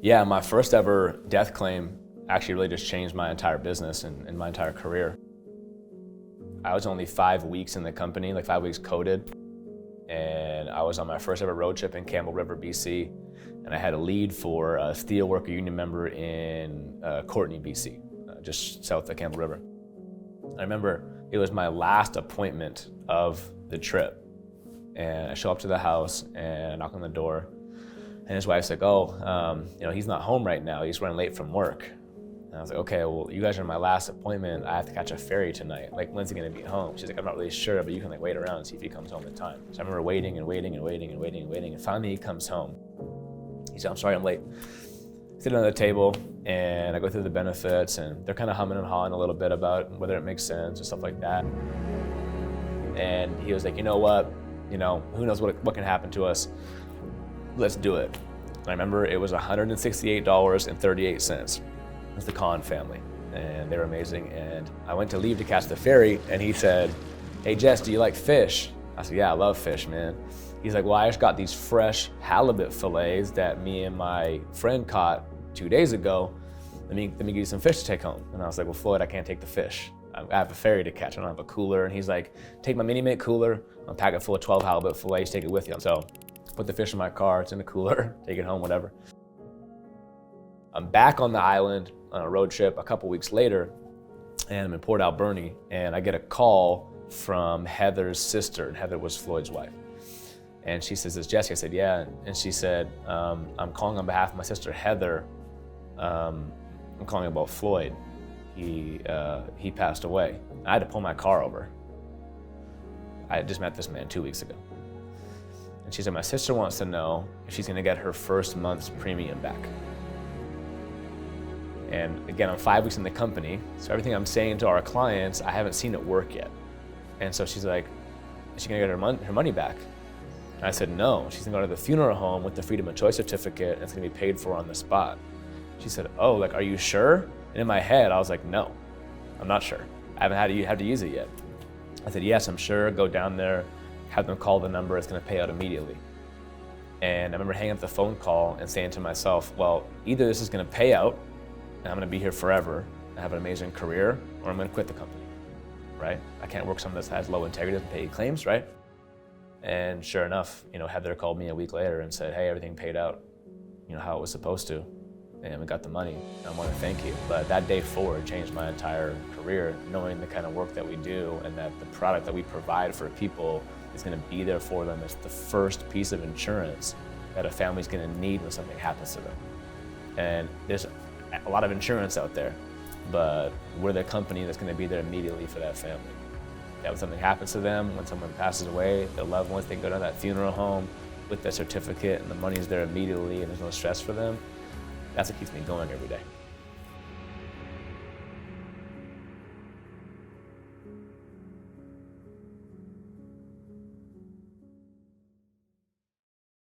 Yeah, my first ever death claim actually really just changed my entire business and my entire career. I was only 5 weeks in the company, like 5 weeks coded, and I was on my first ever road trip in Campbell River, BC, and I had a lead for a steelworker union member in Courtenay, BC, just south of Campbell River. I remember it was my last appointment of the trip, and I show up to the house and I knock on the door, and his wife's like, he's not home right now, he's running late from work. And I was like, okay, well, you guys are my last appointment. I have to catch a ferry tonight. Like, when's he gonna be home? She's like, I'm not really sure, but you can wait around and see if he comes home in time. So I remember waiting, and finally he comes home. He said, I'm sorry I'm late. Sitting on the table, and I go through the benefits, and they're kind of humming and hawing a little bit about whether it makes sense or stuff like that. And he was like, you know what? Who knows what can happen to us? Let's do it. And I remember it was $168.38. It was the Khan family, and they were amazing. And I went to leave to catch the ferry, and he said, hey Jess, do you like fish? I said, yeah, I love fish, man. He's like, well, I just got these fresh halibut fillets that me and my friend caught 2 days ago. Let me give you some fish to take home. And I was like, well, Floyd, I can't take the fish. I have a ferry to catch, I don't have a cooler. And he's like, take my mini mate cooler, I'll pack it full of 12 halibut fillets, take it with you. So put the fish in my car, it's in the cooler, take it home, whatever. I'm back on the island on a road trip a couple weeks later, and I'm in Port Alberni, and I get a call from Heather's sister, and Heather was Floyd's wife. And she says, "Is Jesse?" I said, "Yeah." And she said, "I'm calling on behalf of my sister Heather. I'm calling about Floyd. He passed away." I had to pull my car over. I had just met this man 2 weeks ago. And she said, "My sister wants to know if she's gonna get her first month's premium back." And again, I'm 5 weeks in the company, so everything I'm saying to our clients, I haven't seen it work yet. And so she's like, "Is she gonna get her money back?" And I said, "No, she's gonna go to the funeral home with the freedom of choice certificate, and it's gonna be paid for on the spot." She said, "Oh, like, are you sure?" And in my head, I was like, "No, I'm not sure. I haven't had to use it yet." I said, "Yes, I'm sure. Go down there, have them call the number, it's gonna pay out immediately." And I remember hanging up the phone call and saying to myself, well, either this is gonna pay out, and I'm gonna be here forever and have an amazing career, or I'm gonna quit the company, right? I can't work something that has low integrity, doesn't pay claims, right? And sure enough, Heather called me a week later and said, "Hey, everything paid out, how it was supposed to, and we got the money. I want to thank you." But that day forward changed my entire career, knowing the kind of work that we do and that the product that we provide for people is gonna be there for them. It's the first piece of insurance that a family's gonna need when something happens to them. And there's a lot of insurance out there, but we're the company that's gonna be there immediately for that family. That when something happens to them, when someone passes away, their loved ones, they go to that funeral home with their certificate and the money's there immediately and there's no stress for them. That's what keeps me going every day.